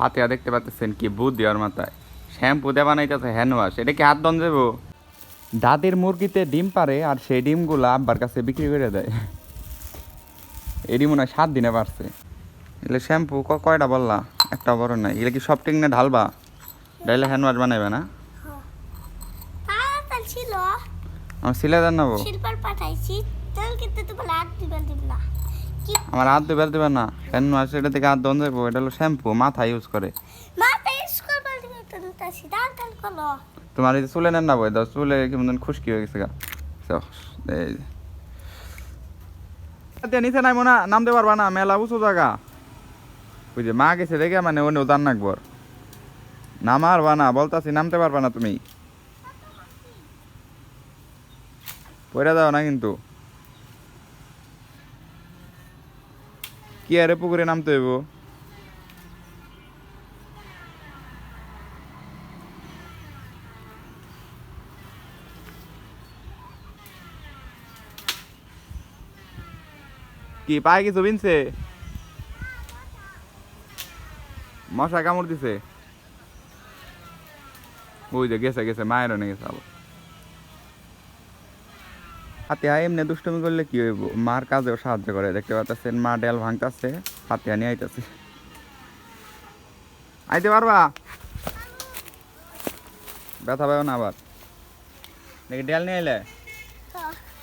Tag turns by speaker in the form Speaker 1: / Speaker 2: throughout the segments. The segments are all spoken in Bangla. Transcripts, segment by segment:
Speaker 1: হাতিয়া দেখতে পাচ্ছেন কি বুদ্ধি ওর মাথায়, শ্যাম্পু দিয়ে বানাইতেছে হ্যান্ড ওয়াশ। এটা কি হাত দন যাবো? দাদির মুরগিতে ডিম পারে আর সেই ডিমগুলো আব্বার কাছে বিক্রি করে দেয়। এই ডিম মনে হয় 7 দিনে পারছে। এগুলো শ্যাম্পু কয়টা বললা? একটা বড় নাই। এগুলো কি সব টিংনে ঢালবা? ডাইলে হ্যান্ড ওয়াশ বানাইবে না?
Speaker 2: ছিল
Speaker 1: আমার সিলে দেন নেবো।
Speaker 2: শিল্পার পাঠাইছি তেল কিন্তু তুমি লাগ দিবেন দিবলা কি
Speaker 1: আমার হাত ধুবে দেবে না হ্যান্ড ওয়াশ। এটা থেকে হাত দন যাবো। এটা হলো শ্যাম্পু, মাথা ইউজ করে।
Speaker 2: মাথা স্কুল বলতে তো তাসি দাল দাল করলো
Speaker 1: তোমার এই যে চুলে নেন না বই দাও, চুলে কেমন খুশকি হয়ে গেছে গা। এই নিচে নাই মনে নামতে পারবা না, মেলা উঁচু জায়গা। ওই যে মা গেছে দেখে মানে অন্য দান নাকবর নামারবা না বলতাছি, নামতে পারবা না তুমি। পয়রা দাও না কিন্তু। কি আরে পুকুরে নামতে হইব? কি পায়ে কিছু বিনছে? মশা কামড় দিছে? ওই যে গেছে গেছে, মায়ের অনেক গেছে আবার। হাতিয়া এমনি দুষ্টমি করলে কি হইব, মার কাজেও সাহায্য করে। দেখতে পাচ্ছেন মা ডেল ভাঙতেছে, হাতিয়া নিয়ে আইতেছে। আইতে পারবা? ব্যথা পাও না আবার? দেখি ডেল নিয়ে এলে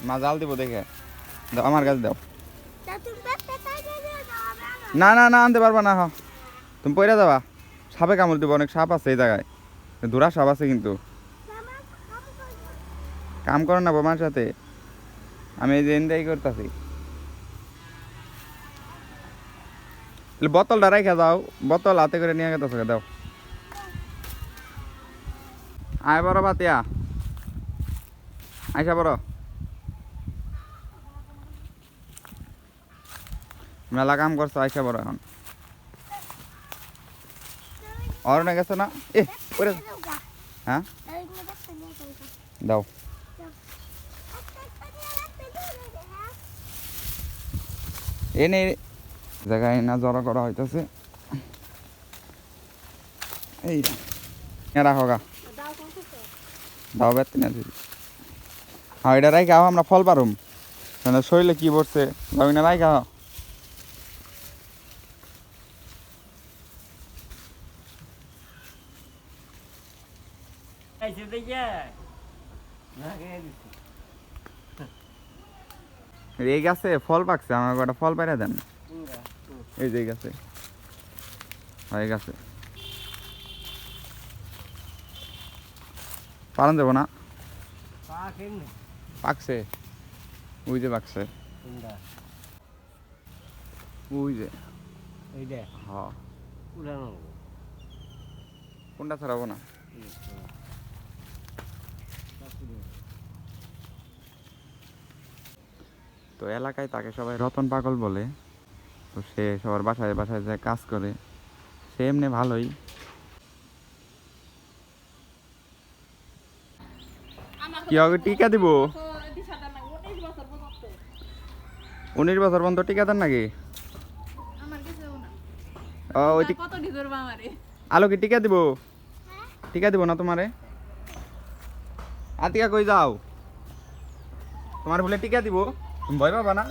Speaker 1: মা জাল দিব দেখে দাও, আমার কাছে দাও। না না না আনতে পারবা না। হ তুমি পয়রা যাবা, সাপে কামড় দিব। অনেক সাপ আছে এই জায়গায়, ধুরা সাপ আছে কিন্তু। কাম করো না বোমার সাথে, আমি এই যে এনজয় করতেছি। বোতলটা রেখে দাও, বোতল হাতে করে নিয়ে গেছে দাও। আয় বড় বাতিয়া, আইসা বড়। মেলা কাম করছো, আইসা বড়। এখন অরণে গেছো না? এ ওরে হ্যাঁ দাও। এনে জায়গায় না জড়ো করা হইতেছে। এই রাখো গা, দাও বেত না দিদি। হ্যাঁ এটা রাই খাও, আমরা ফল পারুম। শরীরে কি পড়ছে যাবি না, রাই খাও। এই গাছে ফল পাকছে, আমার কটা ফল পাইরা দেন। এই যে গাছে হয়ে গেছে, পালন যাবো না। পাকছে ওই যে পাকছে, ওই যে হ্যাঁ। কোনটা ছাড়াবো না? তো এলাকায় তাকে সবাই রতন পাগল বলে। তো সে সবার বাসায় বাসায় যায় কাজ করে, সে এমনি ভালোই। কি হবে টিকা দিব? 19 বছর পর্যন্ত টিকা দেন নাকি? আলো কি টিকা দিব? টিকা দিব না তোমারে? আতিকা কই যাও? তোমার বলে টিকা দিব, তুমি ভয় পাবা না?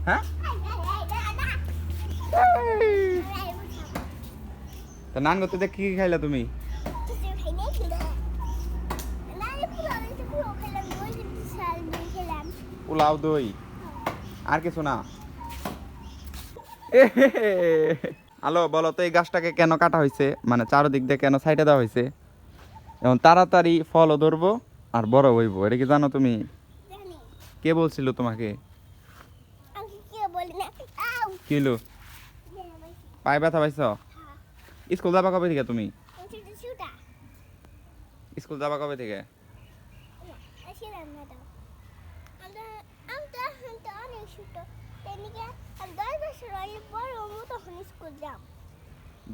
Speaker 1: হ্যাঁ তা নান করতে দেখ কি খাইলা তুমি? পোলাও দই আর কিছু না? আলো বলো তো এই গাছটাকে কেন কাটা হয়েছে, মানে চারদিক দিয়ে কেন সাইডে দেওয়া হয়েছে? এখন তাড়াতাড়ি ফলও ধরবো আর বড় হইব, এটা কি জানো তুমি? কে বলছিল তোমাকে? কি হলো, পায়ে ব্যথা পাইছ? স্কুল যাবা কবে থেকে তুমি? স্কুল যাবা কবে থেকে?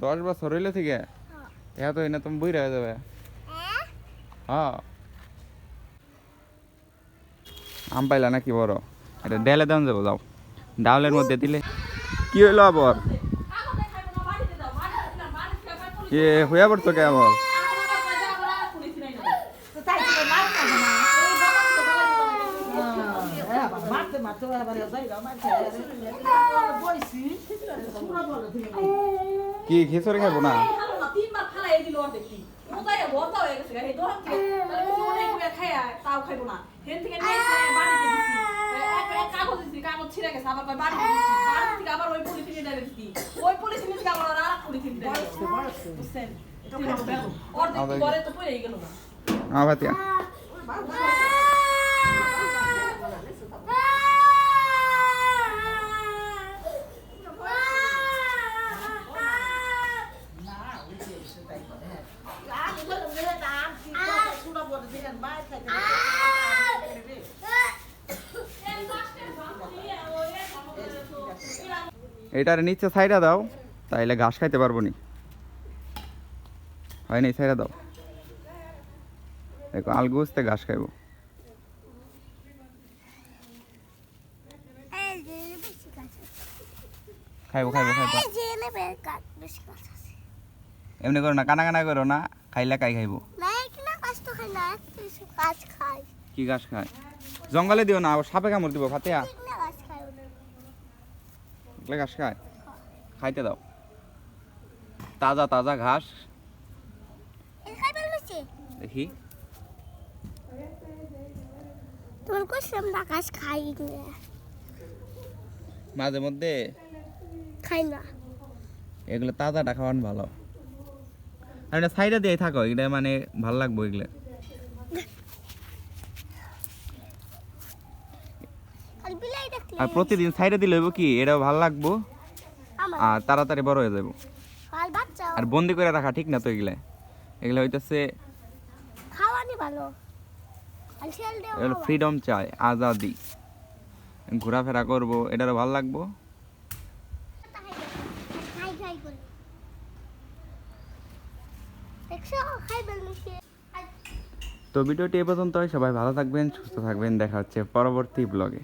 Speaker 1: দশ বছর হইলে থেকে তো এনে তুমি বই রয়ে যাবে। হ্যাঁ আম পাইলা নাকি বড়? এটা ডেলে দেন যাবো, যাও ডাউলের মধ্যে দিলে। কি হইলো আবার? এ হইয়া পড়ছো কেমন কি খিচুড়ি খাবো না ভাতিয়া এটার নিচে সাইডা দাও তাইলে ঘাস খাইতে পারবো নি হয় নাই সাইডা দাও দেখো আলগুজতে ঘাস খাইবো খাইবো খাইবো খাইবো এমনি করো না কানা কানা করো না খাইলে কাই খাইবো কি ঘাস খায় জঙ্গলে দিও না আবার সাপে কামড় দিব ফাতিয়া ঘাস খায় খাইতে দাও তাজা তাজা ঘাস দেখি মাঝে মধ্যে
Speaker 2: খাই না
Speaker 1: এগুলো তাজাটা খাওয়ান ভালো আর এটা সাইডে দিয়ে থাকো এটা মানে ভালো লাগবো এগুলো আর প্রতিদিন সাইডে দিলে হইব কি এটাও ভালো লাগবো আর তাড়াতাড়ি বড় হয়ে যাবো আর বন্দি করে রাখা ঠিক না তো এগুলা এগুলো হইতেছে
Speaker 2: খাওয়ানি ভালো
Speaker 1: এগুলো ফ্রিডম চাই আজাদি ঘোরাফেরা করবো এটারও ভালো লাগবো তো ভিডিওটি এ পর্যন্ত সবাই ভালো থাকবেন সুস্থ থাকবেন দেখা হচ্ছে পরবর্তী ব্লগে